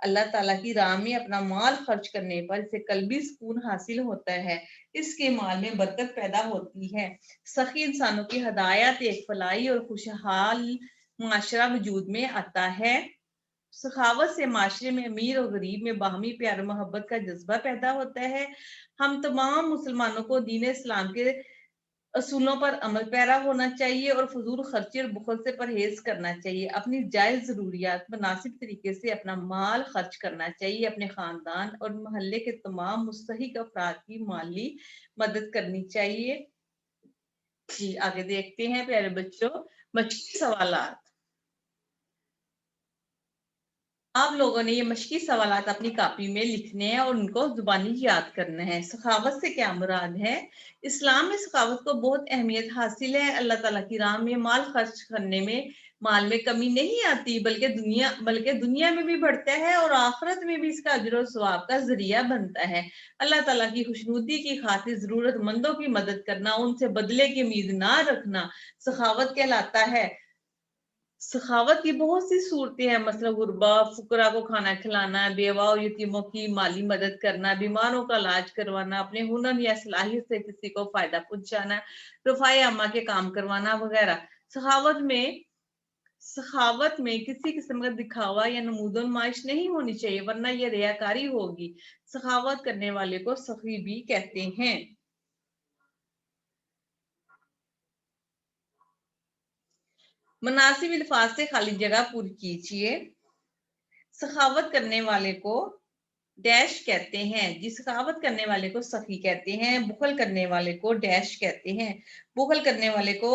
اللہ تعالیٰ کی راہ میں اپنا مال خرچ کرنے پر اسے قلبی سکون حاصل ہوتا ہے، اس کے مال میں برکت پیدا ہوتی ہے۔ سخی انسانوں کی ہدایت ایک فلاحی اور خوشحال معاشرہ وجود میں آتا ہے۔ سخاوت سے معاشرے میں امیر اور غریب میں باہمی پیار و محبت کا جذبہ پیدا ہوتا ہے۔ ہم تمام مسلمانوں کو دین اسلام کے اصولوں پر عمل پیرا ہونا چاہیے اور فضول خرچی اور بخل سے پرہیز کرنا چاہیے۔ اپنی جائز ضروریات مناسب طریقے سے اپنا مال خرچ کرنا چاہیے۔ اپنے خاندان اور محلے کے تمام مستحق افراد کی مالی مدد کرنی چاہیے۔ جی آگے دیکھتے ہیں پیارے بچوں مشقی سوالات۔ آپ لوگوں نے یہ مشقی سوالات اپنی کاپی میں لکھنے ہیں اور ان کو زبانی یاد کرنا ہے۔ سخاوت سے کیا مراد ہے؟ اسلام میں سخاوت کو بہت اہمیت حاصل ہے۔ اللہ تعالیٰ کی راہ میں مال خرچ کرنے میں مال میں کمی نہیں آتی، بلکہ دنیا میں بھی بڑھتا ہے اور آخرت میں بھی اس کا اجر و ثواب کا ذریعہ بنتا ہے۔ اللہ تعالیٰ کی خوشنودی کی خاطر ضرورت مندوں کی مدد کرنا، ان سے بدلے کی امید نہ رکھنا سخاوت کہلاتا ہے۔ سخاوت کی بہت سی صورتیں ہیں، مثلا غربا، فقراء کو کھانا کھلانا، بیوہ اور یتیموں کی مالی مدد کرنا، بیماروں کا علاج کروانا، اپنے ہنر یا صلاحیت سے کسی کو فائدہ پہنچانا، رفاع عامہ کے کام کروانا وغیرہ۔ سخاوت میں کسی قسم کا دکھاوا یا نمود و نمائش نہیں ہونی چاہیے، ورنہ یہ ریاکاری ہوگی۔ سخاوت کرنے والے کو سخی بھی کہتے ہیں۔ مناسب الفاظ سے خالی جگہ پوری کیجیے۔ سخاوت کرنے والے کو ڈیش کہتے ہیں، جی سخاوت کرنے والے کو سخی کہتے ہیں۔ بخل کرنے والے کو ڈیش کہتے ہیں، بخل کرنے والے کو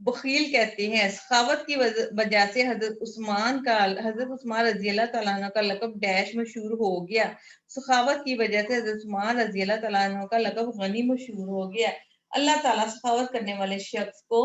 بخیل کہتے ہیں۔ سخاوت کی وجہ سے حضرت عثمان رضی اللہ تعالیٰ عنہ کا لقب ڈیش مشہور ہو گیا۔ سخاوت کی وجہ سے حضرت عثمان رضی اللہ تعالیٰ عنہ کا لقب غنی مشہور ہو گیا۔ اللہ تعالیٰ سخاوت کرنے والے شخص کو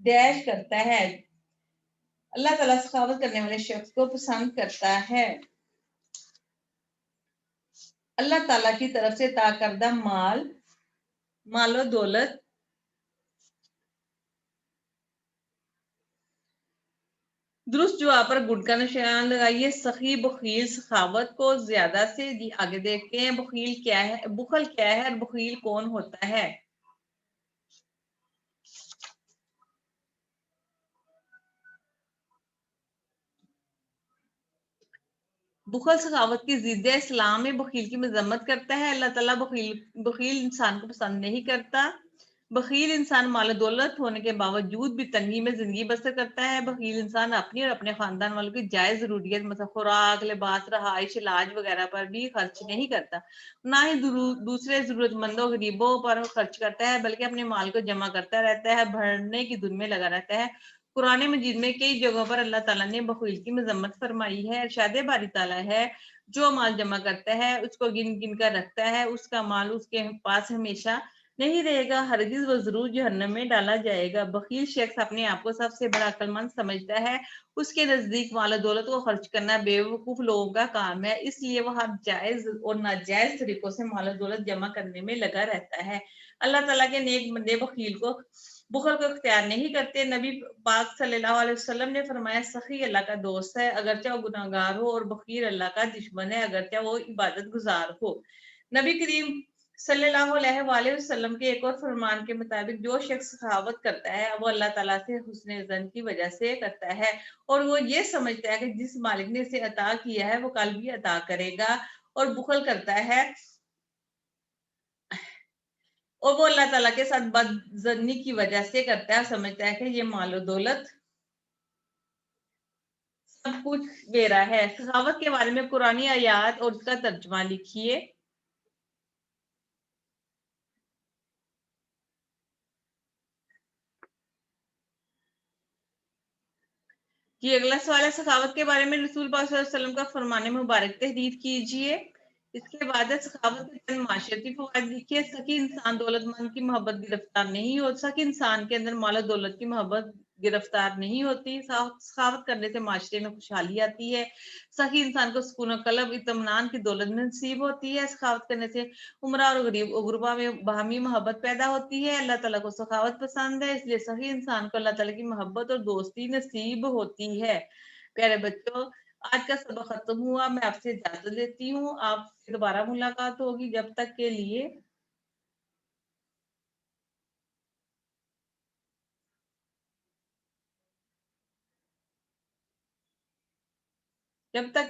ڈیش کرتا ہے، اللہ تعالیٰ سخاوت کرنے والے شخص کو پسند کرتا ہے۔ اللہ تعالیٰ کی طرف سے عطا کردہ مال و دولت درست جواب پر گڈ کا نشان لگائیے۔ سخی، بخیل، سخاوت کو زیادہ سے جی آگے دیکھتے ہیں بخیل کیا ہے، بخل کیا ہے اور بخیل کون ہوتا ہے۔ بخل سخاوت کی ضد ہے۔ اسلام میں بخیل کی مذمت کرتا ہے۔ اللہ تعالیٰ بخیل انسان کو پسند نہیں کرتا۔ بخیل انسان مال و دولت ہونے کے باوجود بھی تنگی میں زندگی بسر کرتا ہے۔ بخیل انسان اپنی اور اپنے خاندان والوں کی جائز ضروریات مثلا خوراک، لباس، رہائش، علاج وغیرہ پر بھی خرچ نہیں کرتا، نہ ہی دوسرے ضرورت مندوں غریبوں پر خرچ کرتا ہے، بلکہ اپنے مال کو جمع کرتا رہتا ہے، بھرنے کی دھن میں لگا رہتا ہے۔ قرآن مجید میں کئی جگہوں پر اللہ تعالیٰ نے بخیل کی مذمت فرمائی ہے۔ ارشاد باری تعالیٰ ہے، جو مال جمع کرتا ہے اس کو گن گن کر رکھتا ہے، اس کا مال اس کے پاس ہمیشہ نہیں رہے گا، ہرگز وہ ضرور جہنم میں ڈالا جائے گا۔ بخیل شخص اپنے آپ کو سب سے بڑا عقل مند سمجھتا ہے، اس کے نزدیک مال و دولت کو خرچ کرنا بے وقوف لوگوں کا کام ہے، اس لیے وہ ہر جائز اور ناجائز طریقوں سے مال و دولت جمع کرنے میں لگا رہتا ہے۔ اللہ تعالیٰ کے نیک بندے بخل کو اختیار نہیں کرتے۔ نبی پاک صلی اللہ علیہ وسلم نے فرمایا، سخی اللہ کا دوست ہے اگرچہ وہ گناہ گار ہو، اور بخیل اللہ کا دشمن ہے اگرچہ وہ عبادت گزار ہو۔ نبی کریم صلی اللہ علیہ وآلہ وسلم کے ایک اور فرمان کے مطابق جو شخص سخاوت کرتا ہے وہ اللہ تعالیٰ سے حسن ظن کی وجہ سے کرتا ہے، اور وہ یہ سمجھتا ہے کہ جس مالک نے اسے عطا کیا ہے وہ کل بھی عطا کرے گا، اور بخل کرتا ہے اور وہ اللہ تعالیٰ کے ساتھ بدظنی کی وجہ سے کرتا ہے، سمجھتا ہے کہ یہ مال و دولت سب کچھ میرا ہے۔ سخاوت کے بارے میں قرآنی آیات اور اس کا ترجمہ لکھیے۔ جی اگلا سوال ہے، سخاوت کے بارے میں رسول پاک صلی اللہ علیہ وسلم کا فرمان مبارک تحریر کیجیے۔ اس کے بعد سخاوت کے چند معاشرتی فوائد لکھیے۔ سخی انسان دولت مند کی محبت گرفتار نہیں ہو سکی، انسان کے اندر مال و دولت کی محبت گرفتار نہیں ہوتی۔ سخاوت کرنے سے معاشرے میں خوشحالی آتی ہے۔ سخی انسان کو سکون و قلب، اطمینان کی دولت نصیب ہوتی ہے۔ سخاوت کرنے سے عمرہ اور غربا میں باہمی محبت پیدا ہوتی ہے۔ اللہ تعالیٰ کو سخاوت پسند ہے، اس لیے سخی انسان کو اللہ تعالیٰ کی محبت اور دوستی نصیب ہوتی ہے۔ پیارے بچوں، آج کا سبق ختم ہوا، میں آپ سے اجازت لیتی ہوں، آپ سے دوبارہ ملاقات ہوگی، جب تک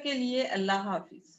کے لیے اللہ حافظ۔